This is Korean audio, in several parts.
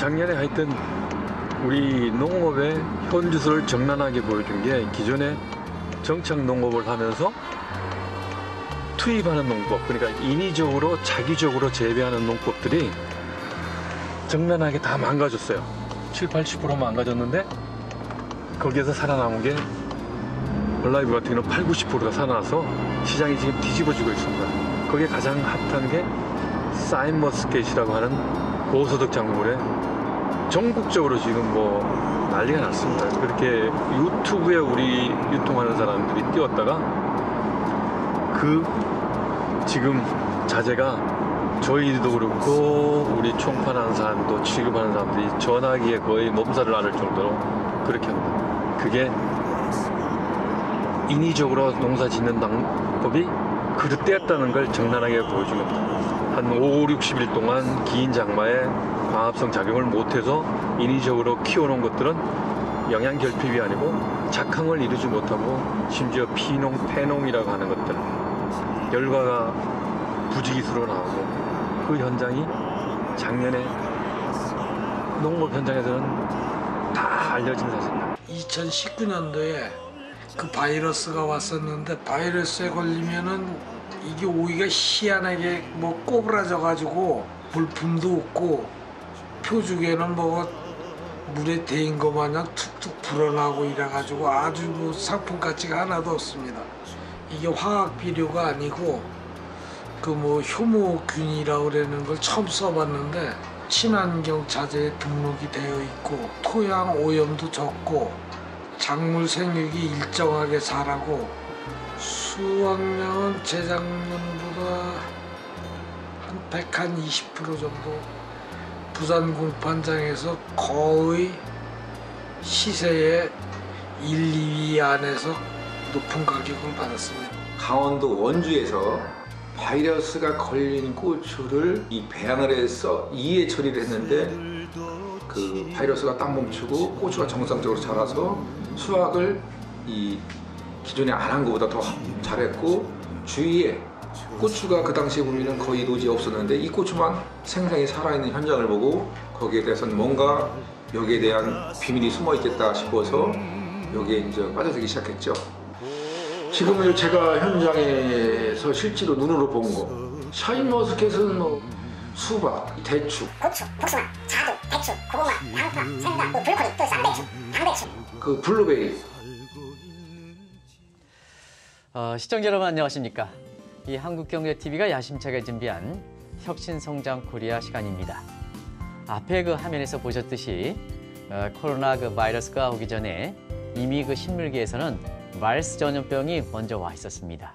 작년에 하여튼 우리 농업의 현주소를 적나라하게 보여준 게 기존에 정착 농업을 하면서 투입하는 농법, 그러니까 인위적으로 자기적으로 재배하는 농법들이 적나라하게 다 망가졌어요. 70~80% 망가졌는데 거기에서 살아남은 게 얼라이브 같은 경우는 80~90%가 살아나서 시장이 지금 뒤집어지고 있습니다. 거기에 가장 핫한 게 샤인머스켓이라고 하는 고소득 작물에 전국적으로 지금 뭐 난리가 났습니다. 그렇게 유튜브에 우리 유통하는 사람들이 띄웠다가 그 지금 자재가 저희도 그렇고 우리 총판하는 사람도 취급하는 사람들이 전화기에 거의 몸살을 앓을 정도로 그렇게 합니다. 그게 인위적으로 농사 짓는 방법이 그릇되었다는 걸 적나라하게 보여준 겁니다. 한 50~60일 동안 긴 장마에 광합성 작용을 못해서 인위적으로 키워놓은 것들은 영양 결핍이 아니고 작황을 이루지 못하고 심지어 피농, 폐농이라고 하는 것들, 열과가 부지기수로 나오고 그 현장이 작년에 농업 현장에서는 다 알려진 사실입니다. 2019년도에 그 바이러스가 왔었는데 바이러스에 걸리면은 이게 오이가 희한하게 뭐 꼬부라져 가지고 볼품도 없고 표죽에는 뭐가 물에 데인 것 마냥 툭툭 불어나고 이래 가지고 아주 뭐 상품 가치가 하나도 없습니다. 이게 화학 비료가 아니고 그 뭐 효모균이라고 그러는 걸 처음 써봤는데 친환경 자재에 등록이 되어 있고 토양 오염도 적고 작물 생육이 일정하게 자라고 수확량은 재작년보다 한 120% 정도 부산 공판장에서 거의 시세의 1~2위 안에서 높은 가격을 받았습니다. 강원도 원주에서 바이러스가 걸린 고추를 이 배양을 해서 이해 처리를 했는데 그 바이러스가 딱 멈추고 고추가 정상적으로 자라서 수확을 이 기존에 안 한 것보다 더 잘했고 주위에 고추가 그 당시에 보면 거의 노지 없었는데 이 고추만 생생히 살아있는 현장을 보고 거기에 대해서는 뭔가 여기에 대한 비밀이 숨어 있겠다 싶어서 여기에 이제 빠져들기 시작했죠. 지금은 제가 현장에서 실제로 눈으로 본 거 샤인머스켓은 뭐 수박, 대추, 고추, 복숭아, 자두, 대추, 고구마, 양파, 생강, 뭐 브로콜리, 또 쌍배추, 당배추, 그 블루베리. 시청자 여러분 안녕하십니까? 이 한국경제TV가 야심차게 준비한 혁신성장 코리아 시간입니다. 앞에 그 화면에서 보셨듯이 코로나 그 바이러스가 오기 전에 이미 그 식물계에서는 말스 전염병이 먼저 와 있었습니다.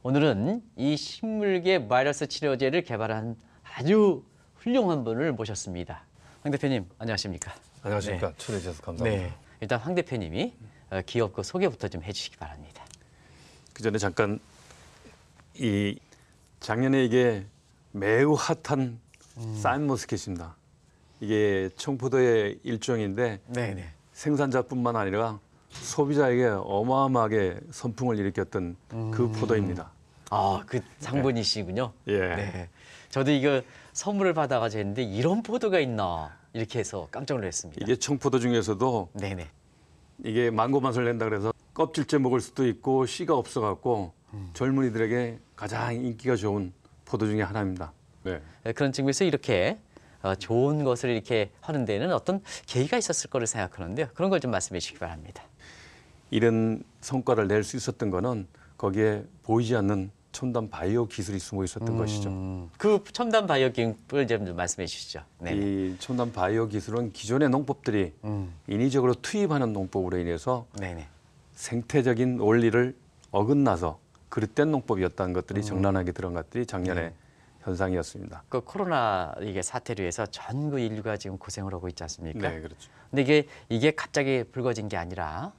오늘은 이 식물계 바이러스 치료제를 개발한 아주 훌륭한 분을 모셨습니다. 황 대표님 안녕하십니까? 안녕하십니까. 초대해 주셔서 감사합니다. 네, 일단 황 대표님이 기업 그 소개부터 좀 해주시기 바랍니다. 그 전에 잠깐 이 작년에 이게 매우 핫한 샤인머스켓입니다. 이게 청포도의 일종인데 네네. 생산자뿐만 아니라 소비자에게 어마어마하게 선풍을 일으켰던 그 포도입니다. 아, 그 상분이시군요. 예. 네. 저도 이거 선물을 받아가지고 했는데 이런 포도가 있나 이렇게 해서 깜짝 놀랐습니다. 이게 청포도 중에서도 네네. 이게 망고 맛을 낸다 그래서 껍질째 먹을 수도 있고 씨가 없어갖고 젊은이들에게 가장 인기가 좋은 포도 중에 하나입니다. 네. 그런 측면에서 이렇게 좋은 것을 이렇게 하는 데는 어떤 계기가 있었을 거를 생각하는데요. 그런 걸 좀 말씀해 주시기 바랍니다. 이런 성과를 낼 수 있었던 거는 거기에 보이지 않는 첨단 바이오 기술이 숨어 있었던 것이죠. 그 첨단 바이오 기술을 좀 말씀해 주시죠. 네. 이 첨단 바이오 기술은 기존의 농법들이 인위적으로 투입하는 농법으로 인해서 네네. 생태적인 원리를 어긋나서 그릇된 농법이었다는 것들이 적나라하게 들어간 것들이 작년에 현상이었습니다. 그 코로나 이게 사태로 해서 전 그 인류가 지금 고생을 하고 있지 않습니까? 네, 그렇죠. 근데 이게 갑자기 불거진 게 아니라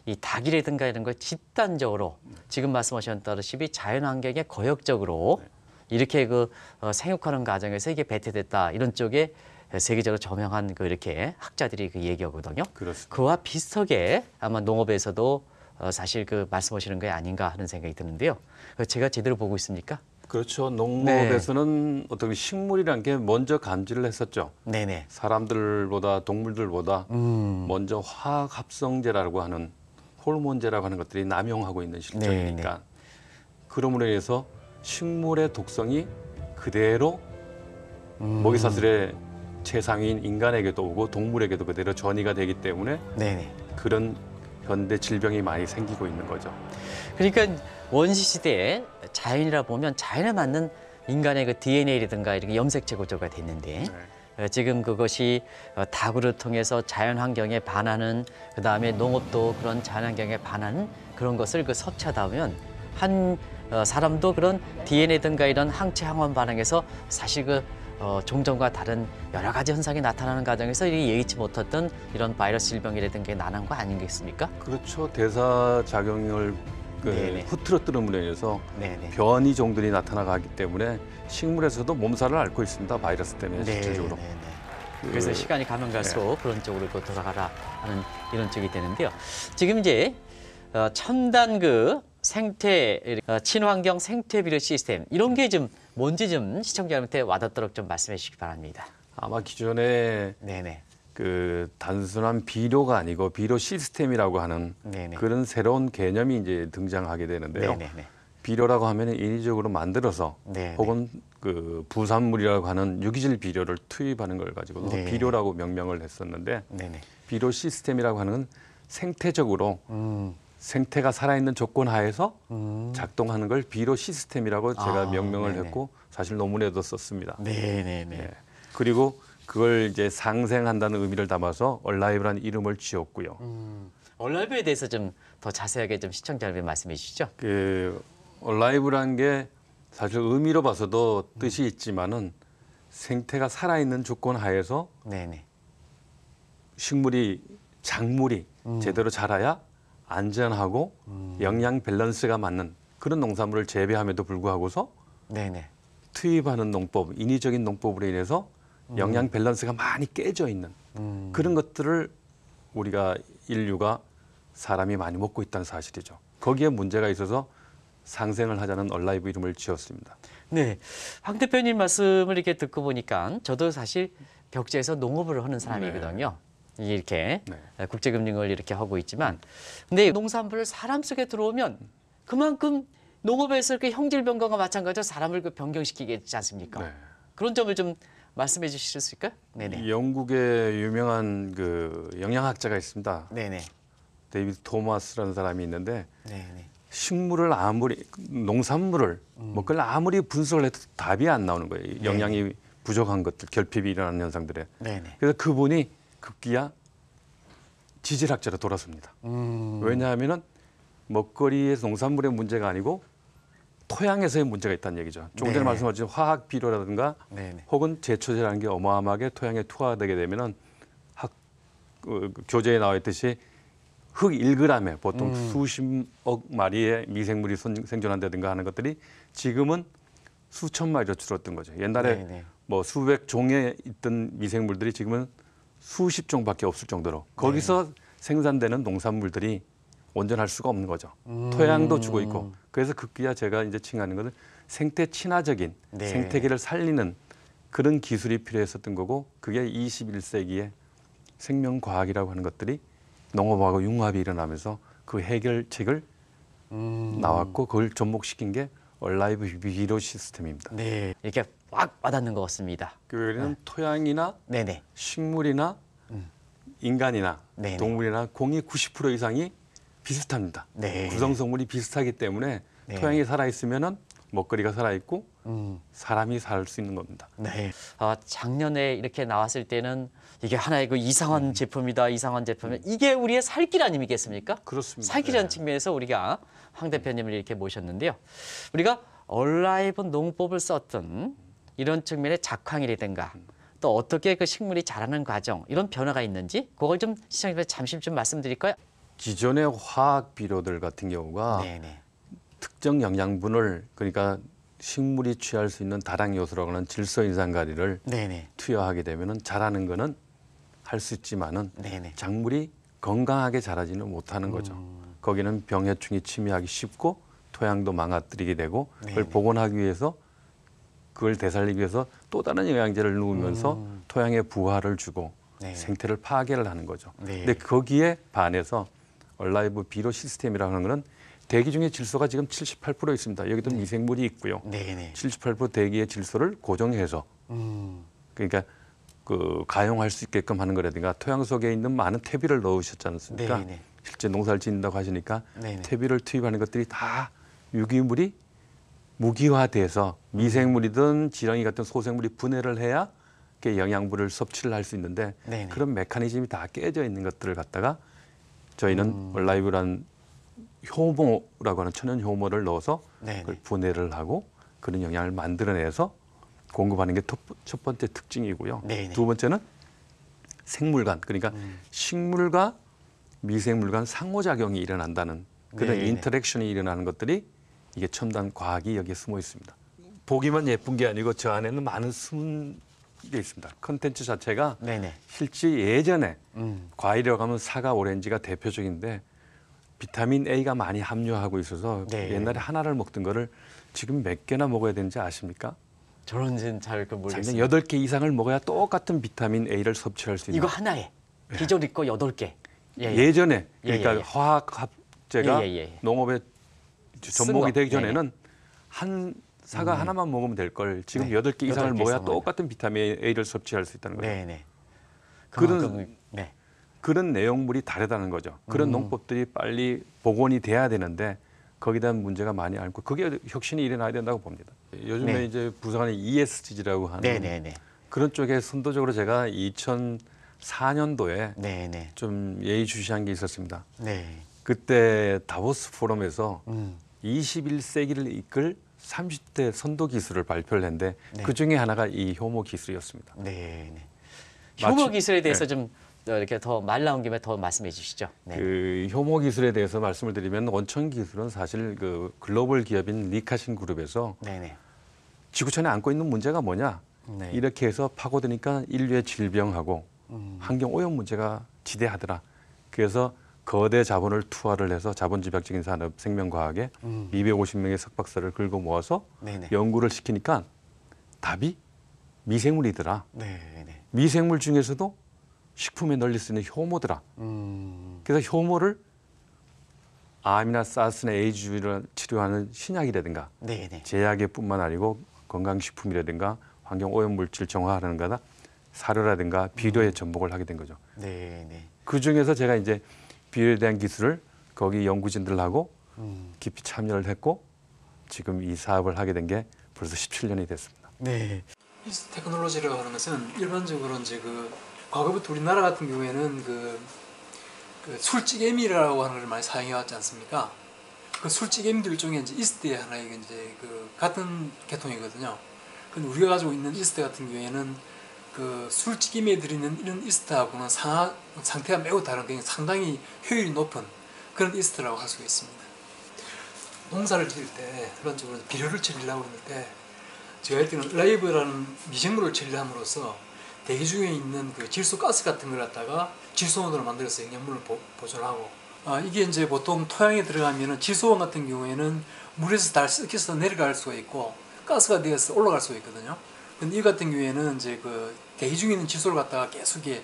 이 닭이라든가 이런 걸 집단적으로 지금 말씀하셨다시피 자연환경에 거역적으로 이렇게 그 생육하는 과정에서 이게 배태됐다 이런 쪽에 세계적으로 저명한 그 이렇게 학자들이 그 얘기하거든요. 그렇습니다. 그와 비슷하게 아마 농업에서도 사실 그 말씀하시는 게 아닌가 하는 생각이 드는데요. 제가 제대로 보고 있습니까? 그렇죠. 농업에서는 어떤 식물이란 게 먼저 감지를 했었죠. 네네. 사람들보다 동물들보다 먼저 화학 합성제라고 하는 호르몬제라고 하는 것들이 남용하고 있는 실정이니까 네네. 그러므로 인해서 식물의 독성이 그대로 먹이사슬의 최상위인 인간에게도 오고 동물에게도 그대로 전이가 되기 때문에 네네. 그런 현대 질병이 많이 생기고 있는 거죠. 그러니까 원시 시대에 자연이라 보면 자연에 맞는 인간의 그 DNA라든가 이렇게 염색체 구조가 됐는데 지금 그것이 다구를 통해서 자연 환경에 반하는 그다음에 농업도 그런 자연 환경에 반하는 그런 것을 그 섭취하다 보면 한 사람도 그런 DNA든가 이런 항체 항원 반응에서 사실 그 종전과 다른 여러 가지 현상이 나타나는 과정에서 이 예기치 못했던 이런 바이러스 질병이라든가 나는 거 아니겠습니까? 그렇죠. 대사 작용을 네네. 흐트러뜨림으로 인해서 네네. 변이종들이 나타나가기 때문에 식물에서도 몸살을 앓고 있습니다. 바이러스 때문에 실질적으로. 네네. 그래서 그- 시간이 가면 갈수록 그런 쪽으로 그 돌아가라 하는 이런 쪽이 되는데요. 지금 이제 첨단 그 생태 친환경 생태 비료 시스템 이런 게 좀 뭔지 좀 시청자분한테 와닿도록 좀 말씀해 주시기 바랍니다. 아마 기존에 네네. 그 단순한 비료가 아니고 비료 시스템이라고 하는 네네. 그런 새로운 개념이 이제 등장하게 되는데요. 네네네. 비료라고 하면 인위적으로 만들어서 네네. 혹은 그 부산물이라고 하는 유기질 비료를 투입하는 걸 가지고 네. 비료라고 명명을 했었는데 네네. 비료 시스템이라고 하는 건 생태적으로 생태가 살아있는 조건 하에서 작동하는 걸 비료 시스템이라고 제가 아, 명명을 네네. 했고 사실 논문에도 썼습니다. 네네네. 예. 그리고 그걸 이제 상생한다는 의미를 담아서 얼라이브라는 이름을 지었고요. 얼라이브에 대해서 좀 더 자세하게 좀 시청자분께 말씀해 주시죠. 그 얼라이브라는 게 사실 의미로 봐서도 뜻이 있지만은 생태가 살아있는 조건 하에서 네네. 식물이 작물이 제대로 자라야 안전하고 영양 밸런스가 맞는 그런 농산물을 재배함에도 불구하고서 네네. 투입하는 농법, 인위적인 농법으로 인해서 영양 밸런스가 많이 깨져 있는 그런 것들을 우리가 인류가 사람이 많이 먹고 있다는 사실이죠. 거기에 문제가 있어서 상생을 하자는 얼라이브 이름을 지었습니다. 네, 황 대표님 말씀을 이렇게 듣고 보니까 저도 사실 벽지에서 농업을 하는 사람이거든요. 이렇게 네. 국제금융을 이렇게 하고 있지만, 근데 농산물을 사람 속에 들어오면 그만큼 농업에서 이렇게 형질병과가 마찬가지로 사람을 그 변경시키게 되지 않습니까? 네. 그런 점을 좀 말씀해 주실 수 있을까요? 네네. 영국의 유명한 그 영양학자가 있습니다. 네네. 데이비드 토마스라는 사람이 있는데 네네. 식물을 아무리 농산물을 먹걸 아무리 분석을 해도 답이 안 나오는 거예요. 영양이 부족한 것들, 결핍이 일어나는 현상들에. 네네. 그래서 그분이 급기야 지질학자로 돌아섭니다. 왜냐하면은 먹거리에서 농산물의 문제가 아니고 토양에서의 문제가 있다는 얘기죠. 조금 전에 네. 말씀하신 화학 비료라든가 네네. 혹은 제초제라는 게 어마어마하게 토양에 투하되게 되면은 교재에 나와 있듯이 흙 1g에 보통 수십억 마리의 미생물이 생존한다든가 하는 것들이 지금은 수천 마리로 줄었던 거죠. 옛날에 네네. 뭐 수백 종에 있던 미생물들이 지금은 수십 종밖에 없을 정도로 거기서 생산되는 농산물들이 온전할 수가 없는 거죠. 토양도 죽어 있고. 그래서 급기야 제가 이제 칭하는 것은 생태 친화적인 네. 생태계를 살리는 그런 기술이 필요했었던 거고 그게 21세기에 생명과학이라고 하는 것들이 농업하고 융합이 일어나면서 그 해결책을 나왔고 그걸 접목시킨 게 얼라이브 비료 시스템입니다. 네. 이렇게 꽉 와닿는 것 같습니다. 그는 토양이나 네네. 식물이나 인간이나 네네. 동물이나 공이 90% 이상이 비슷합니다. 네. 구성성물이 비슷하기 때문에 네. 토양이 살아있으면은 먹거리가 살아있고 사람이 살 수 있는 겁니다. 네. 작년에 이렇게 나왔을 때는 이게 하나의 그 이상한 제품이다, 이상한 제품이 이게 우리의 살 길 아니겠습니까? 그렇습니다. 살길이라는 네. 측면에서 우리가 황 대표님을 이렇게 모셨는데요. 우리가 얼라이브 농법을 썼던 이런 측면의 작황이라든가 또 어떻게 그 식물이 자라는 과정 이런 변화가 있는지 그걸 좀 시청자분들 잠시 좀 말씀드릴까요? 기존의 화학 비료들 같은 경우가 네네. 특정 영양분을 그러니까 식물이 취할 수 있는 다량 요소라고 하는 질소 인산가리를 네네. 투여하게 되면은 자라는 거는 할 수 있지만은 네네. 작물이 건강하게 자라지는 못하는 거죠. 거기는 병해충이 침입하기 쉽고 토양도 망가뜨리게 되고 네, 그걸 네. 복원하기 위해서 그걸 되살리기 위해서 또 다른 영양제를 넣으면서 토양에 부하를 주고 네. 생태를 파괴를 하는 거죠. 네. 근데 거기에 반해서 얼라이브 비료 시스템이라고 하는 거는 대기 중의 질소가 지금 78% 있습니다. 여기도 미생물이 있고요. 네네. 78% 대기의 질소를 고정해서 그러니까 그 가용할 수 있게끔 하는 거라든가 토양 속에 있는 많은 퇴비를 넣으셨지 않습니까? 네네. 실제 농사를 짓는다고 하시니까 네네. 퇴비를 투입하는 것들이 다 유기물이 무기화돼서 미생물이든 지렁이 같은 소생물이 분해를 해야 그 영양분을 섭취를 할 수 있는데 네네. 그런 메커니즘이 다 깨져 있는 것들을 갖다가 저희는 얼라이브란 효모라고 하는 천연 효모를 넣어서 네네. 그걸 분해를 하고 그런 영양을 만들어내서 공급하는 게 첫 번째 특징이고요. 네네. 두 번째는 생물간 그러니까 식물과 미생물 간 상호작용이 일어난다는 그런 네네. 인터랙션이 일어나는 것들이 이게 첨단 과학이 여기에 숨어 있습니다. 보기만 예쁜 게 아니고 저 안에는 많은 숨은 게 있습니다. 컨텐츠 자체가 네네. 실제 예전에 음. 과일이라고 하면 사과, 오렌지가 대표적인데 비타민 A가 많이 함유하고 있어서 네. 옛날에 하나를 먹던 거를 지금 몇 개나 먹어야 되는지 아십니까? 저런지는 잘 작년 모르겠습니다. 8개 이상을 먹어야 똑같은 비타민 A를 섭취할 수 있는 이거 하나에 기존 있고 8개. 예전에 그러니까 예, 예. 화학합제가 예, 예, 예. 농업에 쓴 접목이 거. 되기 전에는 한 사과 하나만 먹으면 될 걸 지금 네. 8개 이상을 8개 먹어야 이상 똑같은 비타민 A를 섭취할 수 있다는 거예요. 네네. 그런- 그만큼 네. 그런 내용물이 다르다는 거죠. 그런 농법들이 빨리 복원이 돼야 되는데 거기에 대한 문제가 많이 많고 그게 혁신이 일어나야 된다고 봅니다. 요즘에 네. 이제 부산의 ESG라고 하는 네네네. 그런 쪽에 선도적으로 제가 2004년도에 네네. 좀 예의주시한 게 있었습니다. 네. 그때 다보스 포럼에서 음. 21세기를 이끌 30대 선도 기술을 발표를 했는데 네. 그 중에 하나가 이 효모 기술이었습니다. 네네. 마치- 효모 기술에 대해서 네. 좀 이렇게 더 말 나온 김에 더 말씀해 주시죠. 네. 그 효모 기술에 대해서 말씀을 드리면 원천 기술은 사실 그 글로벌 기업인 리카신 그룹에서 네네. 지구촌에 안고 있는 문제가 뭐냐 네. 이렇게 해서 파고드니까 인류의 질병하고 음. 환경 오염 문제가 지대하더라. 그래서 거대 자본을 투하를 해서 자본집약적인 산업 생명과학에 250명의 석박사를 긁어 모아서 네네. 연구를 시키니까 답이 미생물이더라. 네네. 미생물 중에서도 식품에 널릴 수 있는 효모더라. 그래서 효모를 암이나 사스나 에이즈를 치료하는 신약이라든가 네네. 제약뿐만 아니고 건강식품이라든가 환경 오염물질 정화하는 사료라든가 비료에 접목을 하게 된 거죠. 네네. 그 중에서 제가 이제 비료에 대한 기술을 거기 연구진들하고 음. 깊이 참여를 했고 지금 이 사업을 하게 된 게 벌써 17년이 됐습니다. 네. 이스트 테크놀로지라고 하는 것은 일반적으로 이제 과거부터 우리나라 같은 경우에는 그 술찌개미라고 하는 걸 많이 사용해 왔지 않습니까? 그 술찌개미들 중에 이제 이스트의 하나의 이제 그 같은 계통이거든요. 근데 우리가 가지고 있는 이스트 같은 경우에는 그 술찌개미에 들이는 이런 이스트하고는 상태가 매우 다른 게 상당히 효율이 높은 그런 이스트라고 할 수가 있습니다. 농사를 지을 때 일반적으로 비료를 처리하려고 하는데 저희 때는 라이브라는 미생물을 처리함으로써 대기 중에 있는 그 질소 가스 같은 걸 갖다가 질소원으로 만들어서 영양분을 보존하고 이게 이제 보통 토양에 들어가면은 질소원 같은 경우에는 물에서 달 섞여서 내려갈 수가 있고 가스가 되어서 올라갈 수가 있거든요. 근데 이 같은 경우에는 이제 그 대기 중에 있는 질소를 갖다가 계속해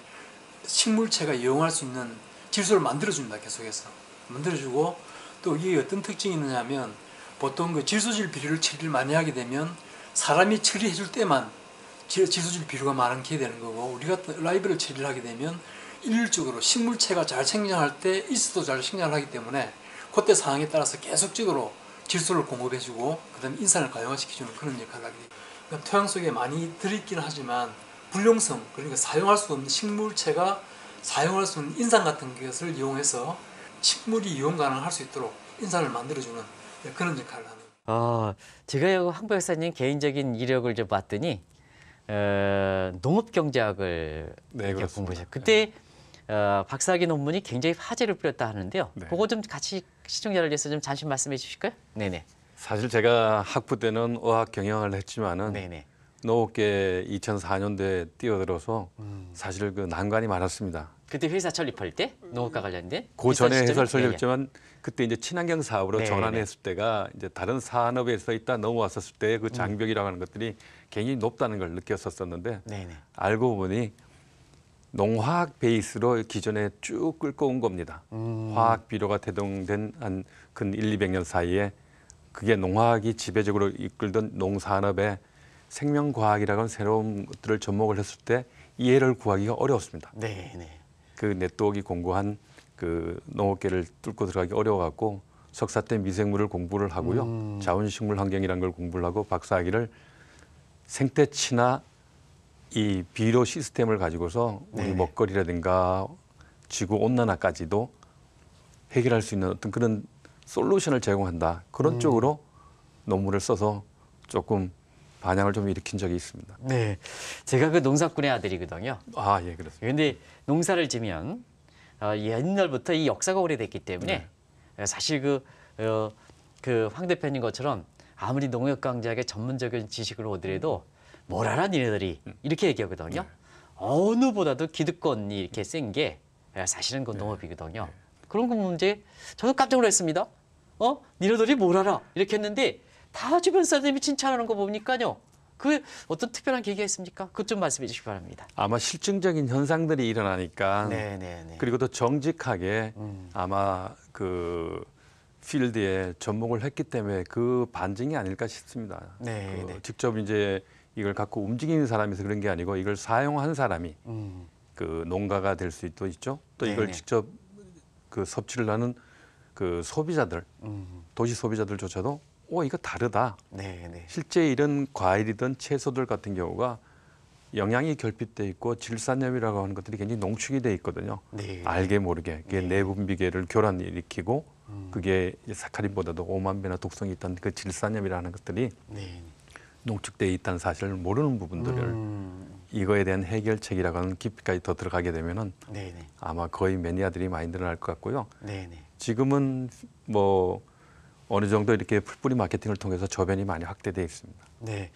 식물체가 이용할 수 있는 질소를 만들어줍니다. 계속해서 만들어주고 또 이게 어떤 특징이 있느냐면 보통 그 질소질 비료를 처리를 많이 하게 되면 사람이 처리해줄 때만 질소질 비료가 많게 되는 거고 우리가 라이브를 처리를 하게 되면 일률적으로 식물체가 잘 생장할 때 이스트도 잘 생장을 하기 때문에 그때 상황에 따라서 계속적으로 질소를 공급해주고 그다음에 인산을 가용화시켜주는 그런 역할을 하게 됩니다. 그러니까 토양 속에 많이 들어있기는 하지만 불용성 그러니까 사용할 수 없는 식물체가 사용할 수 없는 인산 같은 것을 이용해서 식물이 이용 가능할 수 있도록 인산을 만들어주는 그런 역할을 하는 거예요. 제가 황 박사님 개인적인 이력을 좀 봤더니 농업경제학을 네, 이렇게 그렇습니다. 공부하셨어요. 그때 박사학위 논문이 굉장히 화제를 뿌렸다 하는데요. 네. 그거 좀 같이 시청자를 위해서 좀 잠시 말씀해 주실까요? 네네. 사실 제가 학부 때는 어학 경영을 했지만은 네네. 농업계 2004년도에 뛰어들어서 사실 그 난관이 많았습니다. 그때 회사 설립할 때 농업과 관련된 그 전에 비슷한 회사를 시점에? 설립했지만 그때 이제 친환경 사업으로 네, 전환했을 때가 이제 다른 산업에서 있다 넘어왔었을 때 그 장벽이라고 하는 것들이 굉장히 높다는 걸 느꼈었었는데 네네. 알고 보니 농화학 베이스로 기존에 쭉 끌고 온 겁니다. 화학 비료가 대동된 한 근 1, 200년 사이에 그게 농화학이 지배적으로 이끌던 농산업의 생명과학이라고 하는 새로운 것들을 접목을 했을 때 이해를 구하기가 어려웠습니다. 네네. 그 네트워크가 공고한 그 농업계를 뚫고 들어가기 어려워갖고 석사 때 미생물을 공부를 하고요. 자원식물 환경이라는 걸 공부를 하고 박사학위를 생태치나 이 비료 시스템을 가지고서 우리 네네. 먹거리라든가 지구 온난화까지도 해결할 수 있는 어떤 그런 솔루션을 제공한다. 그런 쪽으로 논문을 써서 조금 반향을 좀 일으킨 적이 있습니다. 네. 제가 그 농사꾼의 아들이거든요. 아, 예, 그렇습니다. 그런데 농사를 지면 옛날부터 이 역사가 오래됐기 때문에 사실 그 황 대표님 것처럼 아무리 농업 강좌의 전문적인 지식을 오더라도 뭘 알아 니네들이 이렇게 얘기하거든요. 어느보다도 기득권이 이렇게 센 게 사실은 그 농업이거든요. 그런 거 문제 저도 깜짝 놀랐습니다. 니네들이 뭘 알아 이렇게 했는데 다 주변 사람들이 칭찬하는 거 보니까요. 그 어떤 특별한 계기가 있습니까? 그것 좀 말씀해 주시기 바랍니다. 아마 실증적인 현상들이 일어나니까 네네네. 그리고 또 정직하게 아마 그 필드에 접목을 했기 때문에 그 반증이 아닐까 싶습니다. 네, 그 네. 직접 이제 이걸 갖고 움직이는 사람이서 그런 게 아니고 이걸 사용한 사람이 그 농가가 될 수도 있죠. 또 이걸 네네. 직접 그 섭취를 하는 그 소비자들, 도시 소비자들조차도 이거 다르다. 네네. 실제 이런 과일이든 채소들 같은 경우가 영양이 결핍돼 있고 질산염이라고 하는 것들이 굉장히 농축이 돼 있거든요. 네. 알게 모르게 그게 네. 내분비계를 교란 일으키고 그게 사카린보다도 5만 배나 독성이 있다는 그 질산염이라는 것들이 네. 농축돼 있다는 사실을 모르는 부분들을 이거에 대한 해결책이라고 하는 깊이까지 더 들어가게 되면은 네네. 아마 거의 매니아들이 많이 늘어날 것 같고요. 네네. 지금은 뭐 어느 정도 이렇게 풀뿌리 마케팅을 통해서 저변이 많이 확대되어 있습니다. 네.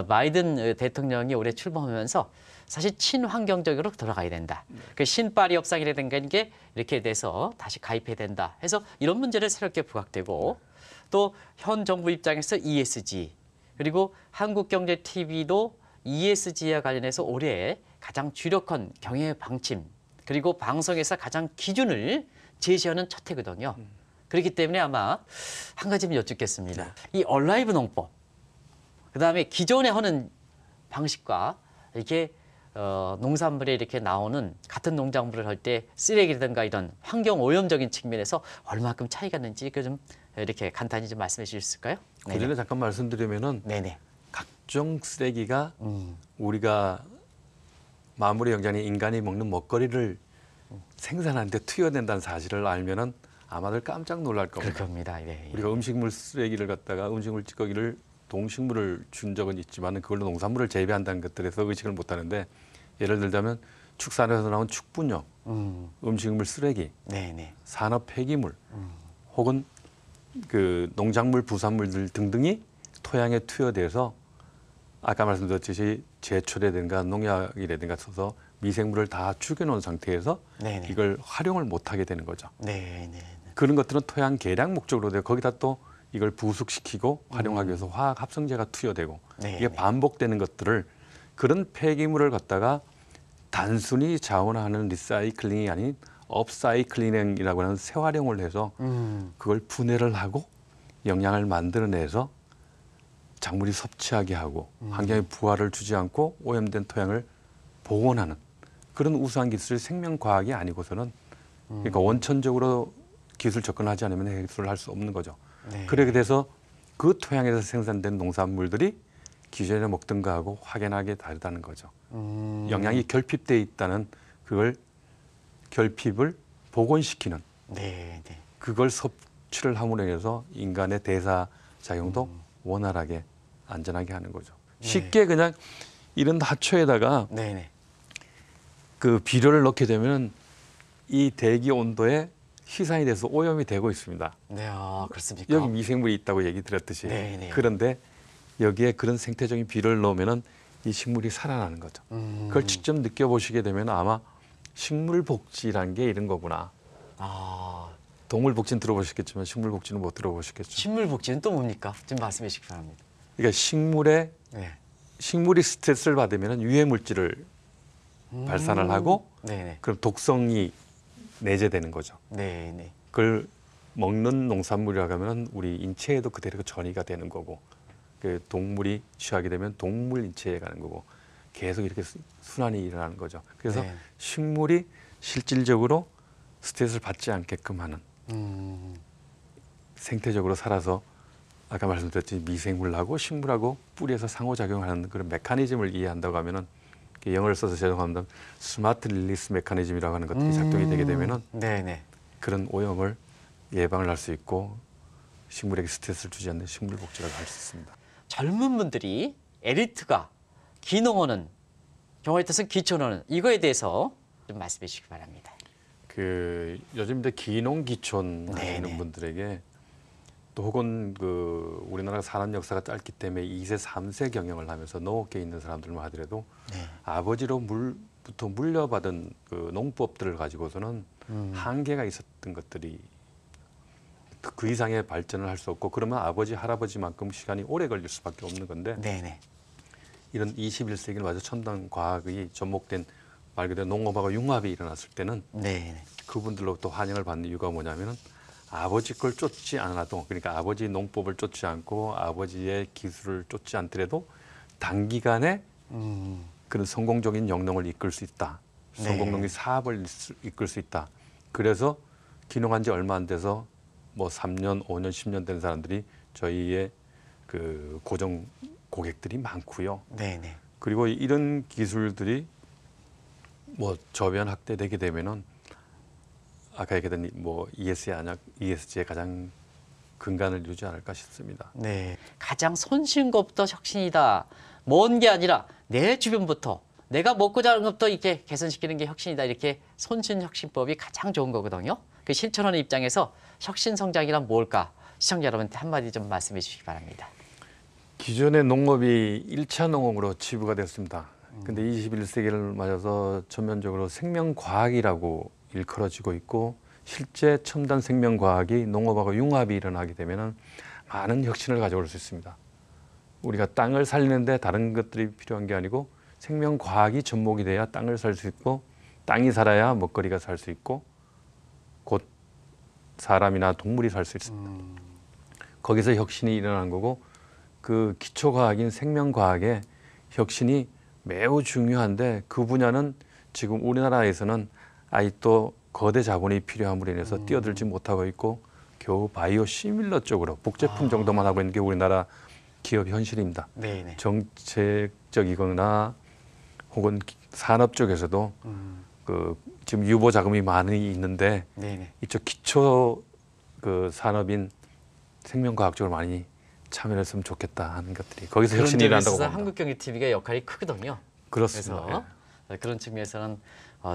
바이든 대통령이 올해 출범하면서 사실 친환경적으로 돌아가야 된다. 그 신파리 협상이라든가 이게 이렇게 돼서 다시 가입해야 된다. 해서 이런 문제를 새롭게 부각되고 또 현 정부 입장에서 ESG 그리고 한국경제TV도 ESG와 관련해서 올해 가장 주력한 경영 방침 그리고 방송에서 가장 기준을 제시하는 첫 해거든요. 그렇기 때문에 아마 한 가지만 여쭙겠습니다. 이 얼라이브 농법, 그다음에 기존에 하는 방식과 이렇게 농산물에 이렇게 나오는 같은 농작물을 할 때 쓰레기라든가 이런 환경 오염적인 측면에서 얼마큼 차이가 있는지 그 좀 이렇게 간단히 좀 말씀해 주실 수 있을까요? 그 전에 잠깐 말씀드리면은 네네. 각종 쓰레기가 우리가 마무리 영장인 인간이 먹는 먹거리를 생산하는데 투여된다는 사실을 알면은 아마들 깜짝 놀랄 그럴 겁니다. 겁니다. 네. 우리가 음식물 쓰레기를 갖다가 음식물 찌꺼기를 동식물을 준 적은 있지만 그걸로 농산물을 재배한다는 것들에서 의식을 못하는데 예를 들자면 축산에서 나온 축분유, 음식물 쓰레기, 네네. 산업 폐기물 혹은 그 농작물 부산물들 등등이 토양에 투여돼서 아까 말씀드렸듯이 제초라든가 농약이라든가 써서 미생물을 다 죽여놓은 상태에서 네네. 이걸 활용을 못하게 되는 거죠. 네네. 그런 것들은 토양 개량 목적으로 되고 거기다 또 이걸 부숙시키고 활용하기 위해서 화학 합성제가 투여되고 네, 이게 네. 반복되는 것들을 그런 폐기물을 갖다가 단순히 자원하는 리사이클링이 아닌 업사이클링이라고 하는 재활용을 해서 그걸 분해를 하고 영양을 만들어내서 작물이 섭취하게 하고 환경에 부하를 주지 않고 오염된 토양을 복원하는 그런 우수한 기술이 생명과학이 아니고서는 그러니까 원천적으로 기술 접근하지 않으면 해결을 할 수 없는 거죠. 네. 그렇게 돼서 그 토양에서 생산된 농산물들이 기존에 먹던 거하고 확연하게 다르다는 거죠. 영양이 결핍돼 있다는 그걸 결핍을 복원시키는 네. 네. 그걸 섭취를 함으로 인해서 인간의 대사 작용도 원활하게 안전하게 하는 거죠. 쉽게 그냥 이런 하초에다가 네네. 그 비료를 넣게 되면 이 대기 온도에 희산이 돼서 오염이 되고 있습니다. 네, 그렇습니까? 여기 미생물이 있다고 얘기 드렸듯이 네, 네. 그런데 여기에 그런 생태적인 비료를 넣으면은 이 식물이 살아나는 거죠. 그걸 직접 느껴보시게 되면 아마 식물 복지란 게 이런 거구나. 아, 동물 복지는 들어보셨겠지만 식물 복지는 못 들어보셨겠죠. 식물 복지는 또 뭡니까? 좀 말씀해 주시기 바랍니다. 그러니까 네. 식물이 스트레스를 받으면 유해 물질을 발산을 하고 네네. 그럼 독성이 내재되는 거죠. 네네. 그걸 먹는 농산물이라고 하면 우리 인체에도 그대로 전이가 되는 거고 그 동물이 취하게 되면 동물 인체에 가는 거고 계속 이렇게 순환이 일어나는 거죠. 그래서 네. 식물이 실질적으로 스트레스를 받지 않게끔 하는 생태적으로 살아서 아까 말씀드렸듯이 미생물하고 식물하고 뿌리에서 상호작용하는 그런 메커니즘을 이해한다고 하면은 영어를 써서 죄송합니다. 스마트 릴리스 메커니즘이라고 하는 것들이 작동이 되게 되면은 네네. 그런 오염을 예방을 할 수 있고 식물에게 스트레스를 주지 않는 식물 복지라고 할 수 있습니다. 젊은 분들이 에리트가 기농어는 경우에 따라서 기촌어는 이거에 대해서 좀 말씀해 주시기 바랍니다. 그 요즘 이제 기농 기촌 네네. 하시는 분들에게 또 혹은 그 우리나라가 산업 역사가 짧기 때문에 2세, 3세 경영을 하면서 농업계에 있는 사람들만 하더라도 네. 아버지로부터 물려받은 그 농법들을 가지고서는 한계가 있었던 것들이 그 이상의 발전을 할 수 없고 그러면 아버지, 할아버지만큼 시간이 오래 걸릴 수밖에 없는 건데 네네. 이런 21세기를 맞아 첨단 과학이 접목된 말 그대로 농업하고 융합이 일어났을 때는 네네. 그분들로부터 환영을 받는 이유가 뭐냐면은 아버지 걸 쫓지 않아도 그러니까 아버지 농법을 쫓지 않고 아버지의 기술을 쫓지 않더라도 단기간에 그런 성공적인 영농을 이끌 수 있다. 네. 성공적인 사업을 이끌 수 있다. 그래서 기농한 지 얼마 안 돼서 뭐 3년, 5년, 10년 된 사람들이 저희의 그 고정 고객들이 많고요. 네네. 그리고 이런 기술들이 뭐 저변 확대되게 되면은 아까 얘기했던 뭐 ESG의 가장 근간을 이루지 않을까 싶습니다. 네. 가장 손쉬운 것부터 혁신이다. 먼 게 아니라 내 주변부터 내가 먹고자 하는 것부터 이렇게 개선시키는 게 혁신이다. 이렇게 손쉬운 혁신법이 가장 좋은 거거든요. 그 실천하는 입장에서 혁신 성장이란 뭘까? 시청자 여러분한테 한마디 좀 말씀해 주시기 바랍니다. 기존의 농업이 1차 농업으로 치부가 됐습니다. 근데 21세기를 맞아서 전면적으로 생명과학이라고 일컬어지고 있고 실제 첨단 생명과학이 농업하고 융합이 일어나게 되면 많은 혁신을 가져올 수 있습니다. 우리가 땅을 살리는데 다른 것들이 필요한 게 아니고 생명과학이 접목이 돼야 땅을 살 수 있고 땅이 살아야 먹거리가 살 수 있고 곧 사람이나 동물이 살 수 있습니다. 거기서 혁신이 일어난 거고 그 기초과학인 생명과학의 혁신이 매우 중요한데 그 분야는 지금 우리나라에서는 아직도 거대 자본이 필요함으로 인해서 뛰어들지 못하고 있고 겨우 바이오 시밀러 쪽으로 복제품 정도만 하고 있는 게 우리나라 기업 현실입니다. 네네. 정책적이거나 혹은 산업 쪽에서도 그 지금 유보 자금이 많이 있는데 네네. 이쪽 기초 그 산업인 생명과학 쪽으로 많이 참여를 했으면 좋겠다 하는 것들이 거기서 그런 혁신이 점에 일어난다고 있어서 봅니다. 한국경제TV가 역할이 크거든요. 그렇습니다. 그래서 그런 측면에서는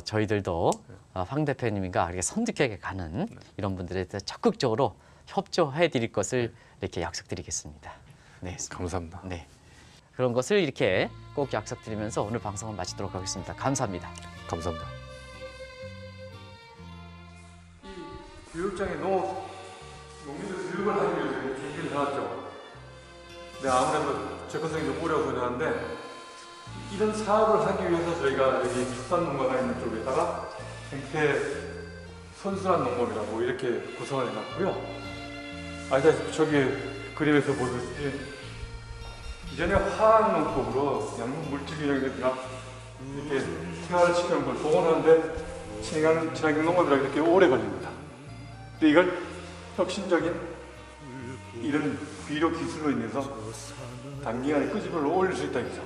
저희들도 황 대표님과 이렇게 선두격에 가는 이런 분들에 대해서 적극적으로 협조해 드릴 것을 이렇게 약속드리겠습니다. 네, 감사합니다. 네. 그런 것을 이렇게 꼭 약속드리면서 오늘 방송을 마치도록 하겠습니다. 감사합니다. 감사합니다. 이 교육장에 농민들 교육을 하기 위해서 준비를 해놨죠. 근데 아무래도 접근성이 좀 어려워서 그러는데 이런 사업을 하기 위해서 저희가 여기 축산농가가 있는 쪽에다가 생태 선순환 농법이라고 이렇게 구성을 해놨고요. 아시다시피 저기 그림에서 보듯이 이전에 화학농법으로 양분 물질 균형이나 이렇게 생활을 시키는 걸 복원하는데 친환경 농업이라고 이렇게 오래 걸립니다. 근데 이걸 혁신적인 이런 비료 기술로 인해서 단기간에 끄집어 올릴 수 있다 이거죠.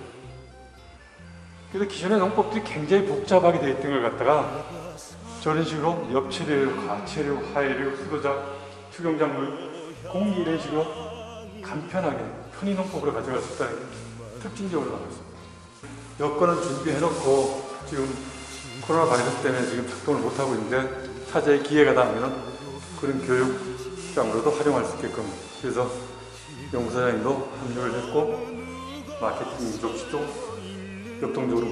그래서 기존의 농법들이 굉장히 복잡하게 되어 있던 걸 갖다가 저런 식으로 엽채류, 과채류, 화해류, 수도자, 투경작물, 공기 이런 식으로 간편하게 편의 농법으로 가져갈 수 있다는 게 특징적으로 나오고 있습니다. 여건은 준비해놓고 지금 코로나 바이러스 때문에 지금 작동을 못하고 있는데 차제에 기회가 닿으면 그런 교육장으로도 활용할 수 있게끔 그래서 연구사장님도 합류를 했고 마케팅 접시 쪽 역동적으로